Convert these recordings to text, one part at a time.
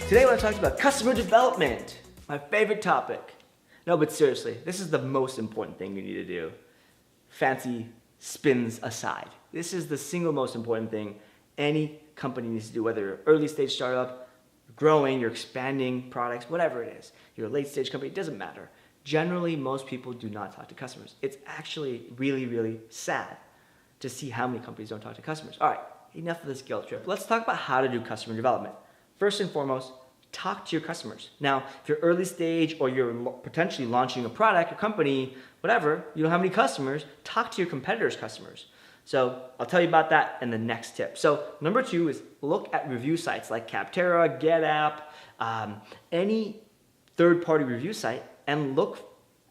Today I want to talk about customer development, my favorite topic. No, but seriously, this is the most important thing you need to do. Fancy spins aside. This is the single most important thing any company needs to do, whether you're an early stage startup, you're growing, you're expanding products, whatever it is. You're a late stage company, it doesn't matter. Generally, most people do not talk to customers. It's actually really, really sad to see how many companies don't talk to customers. All right, enough of this guilt trip. Let's talk about how to do customer development. First and foremost, talk to your customers. Now, if you're early stage or you're potentially launching a product, a company, whatever, you don't have any customers, talk to your competitors' customers. So I'll tell you about that in the next tip. So number 2 is look at review sites like Capterra, GetApp, any third-party review site, and look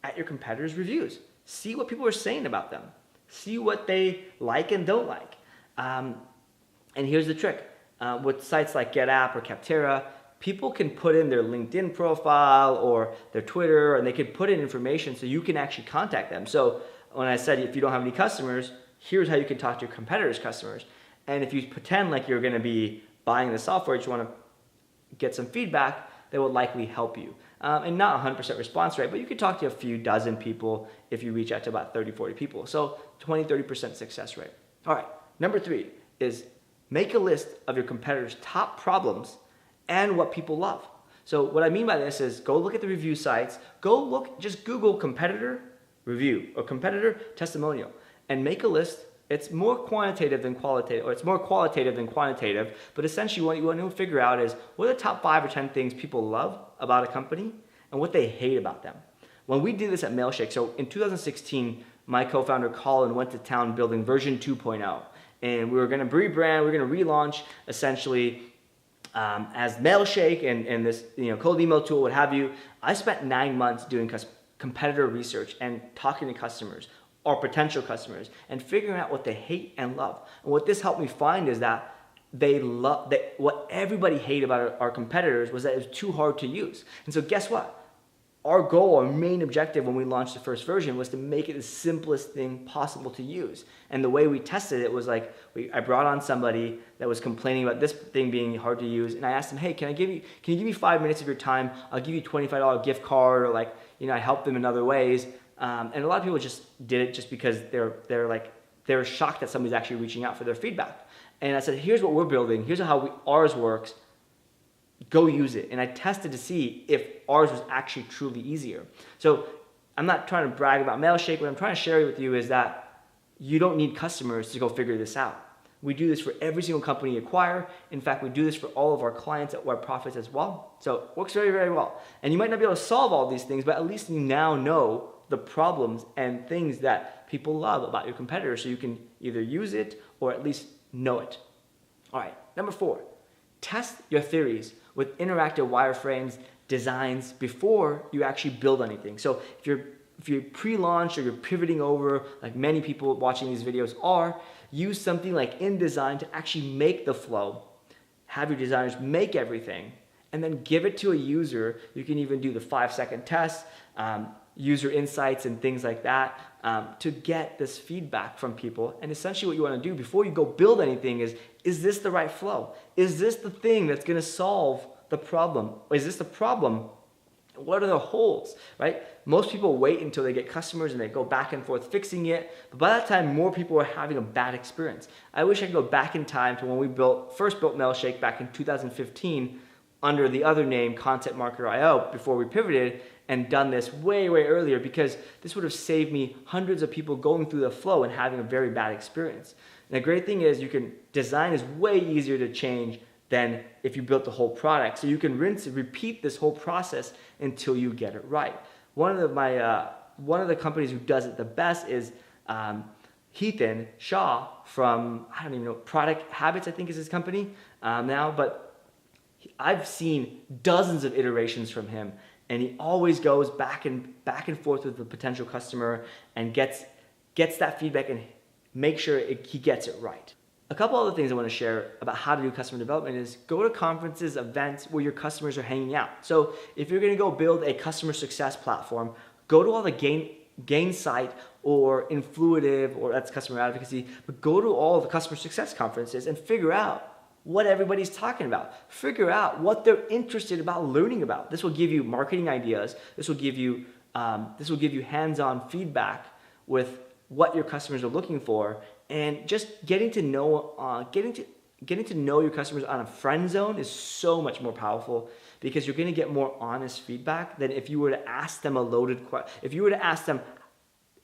at your competitors' reviews. See what people are saying about them. See what they like and don't like. And here's the trick. With sites like GetApp or Capterra, people can put in their LinkedIn profile or their Twitter, and they can put in information so you can actually contact them. So when I said if you don't have any customers, here's how you can talk to your competitors' customers. And if you pretend like you're going to be buying the software, you just want to get some feedback, they will likely help you. And not 100% response rate, but you could talk to a few dozen people if you reach out to about 30, 40 people. So 20-30% success rate. All right, number 3 is make a list of your competitors' top problems and what people love. So what I mean by this is go look at the review sites, just Google competitor review or competitor testimonial and make a list. It's more quantitative than qualitative, or it's more qualitative than quantitative, but essentially what you want to figure out is what are the top 5 or 10 things people love about a company and what they hate about them. When we did this at Mailshake, so in 2016, my co-founder Colin went to town building version 2.0, and we were going to rebrand, we were going to relaunch essentially as Mailshake and this cold email tool, what have you. I spent 9 months doing competitor research and talking to customers or potential customers and figuring out what they hate and love. And what this helped me find is that what everybody hated about our competitors was that it was too hard to use. And so guess what? Our goal, our main objective when we launched the first version was to make it the simplest thing possible to use. And the way we tested it was like, I brought on somebody that was complaining about this thing being hard to use, and I asked them, hey, can you give me 5 minutes of your time? I'll give you a $25 gift card, or I help them in other ways. And a lot of people just did it just because they're shocked that somebody's actually reaching out for their feedback. And I said, here's what we're building. Here's how ours works. Go use it. And I tested to see if ours was actually truly easier. So I'm not trying to brag about Mailshake. What I'm trying to share with you is that you don't need customers to go figure this out. We do this for every single company you acquire. In fact, we do this for all of our clients at Web Profits as well. So it works very, very well. And you might not be able to solve all these things, but at least you now know the problems and things that people love about your competitors, so you can either use it or at least know it. All right, number 4, test your theories with interactive wireframes designs before you actually build anything. So if you're pre-launch or you're pivoting over, like many people watching these videos are, use something like InDesign to actually make the flow, have your designers make everything, and then give it to a user. You can even do the 5-second test, user insights and things like that to get this feedback from people. And essentially what you want to do before you go build anything is this the right flow? Is this the thing that's going to solve the problem? Or is this the problem? What are the holes, right? Most people wait until they get customers and they go back and forth fixing it. But by that time, more people are having a bad experience. I wish I could go back in time to when we first built Mailshake back in 2015 under the other name Content Marketer IO before we pivoted, and done this way, way earlier, because this would have saved me hundreds of people going through the flow and having a very bad experience. And the great thing is design is way easier to change than if you built the whole product. So you can rinse and repeat this whole process until you get it right. One of the companies who does it the best is Heathen Shaw from, I don't even know, Product Habits, I think is his company now, but I've seen dozens of iterations from him. And he always goes back and forth with the potential customer and gets that feedback and make sure he gets it right. A couple other things I want to share about how to do customer development is go to conferences, events where your customers are hanging out. So if you're going to go build a customer success platform, go to all the Gainsight or Influitive, or that's customer advocacy, but go to all the customer success conferences and figure out what everybody's talking about. Figure out what they're interested about learning about. This will give you marketing ideas. This will give you hands-on feedback with what your customers are looking for, and just getting to know your customers on a friend zone is so much more powerful, because you're going to get more honest feedback than if you were to ask them a loaded question. If you were to ask them,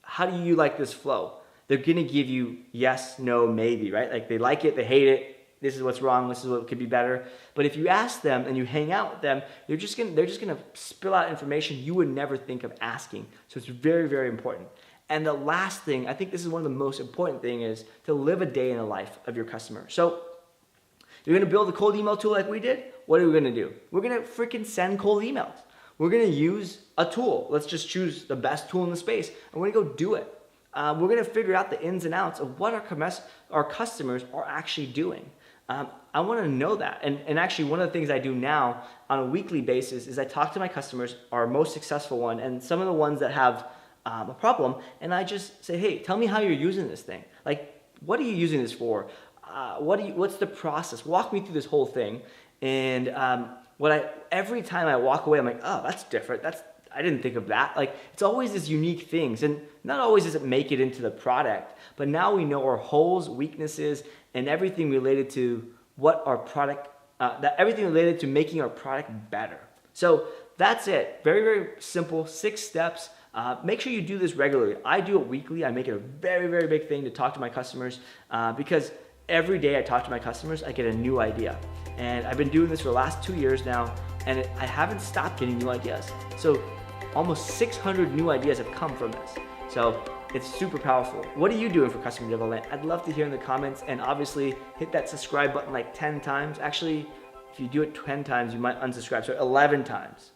how do you like this flow? They're going to give you yes, no, maybe, right? Like they like it, they hate it. This is what's wrong. This is what could be better. But if you ask them and you hang out with them, they're just gonna spill out information you would never think of asking. So it's very, very important. And the last thing, I think this is one of the most important thing, is to live a day in the life of your customer. So you're gonna build a cold email tool like we did. What are we gonna do? We're gonna freaking send cold emails. We're gonna use a tool. Let's just choose the best tool in the space, and we're gonna go do it. We're gonna figure out the ins and outs of what our customers are actually doing. I want to know that. And actually, one of the things I do now on a weekly basis is I talk to my customers, our most successful one, and some of the ones that have a problem, and I just say, hey, tell me how you're using this thing. Like, what are you using this for? What's the process? Walk me through this whole thing. And every time I walk away, I'm like, oh, that's different. I didn't think of that. Like, it's always these unique things, and not always does it make it into the product, but now we know our holes, weaknesses, and everything related to what our product, everything related to making our product better. So that's it. Very, very simple, 6 steps. Make sure you do this regularly. I do it weekly. I make it a very, very big thing to talk to my customers, because every day I talk to my customers, I get a new idea. And I've been doing this for the last 2 years now, and I haven't stopped getting new ideas. So almost 600 new ideas have come from this. So it's super powerful. What are you doing for customer development? I'd love to hear in the comments, and obviously hit that subscribe button like 10 times. Actually, if you do it 10 times, you might unsubscribe. So 11 times.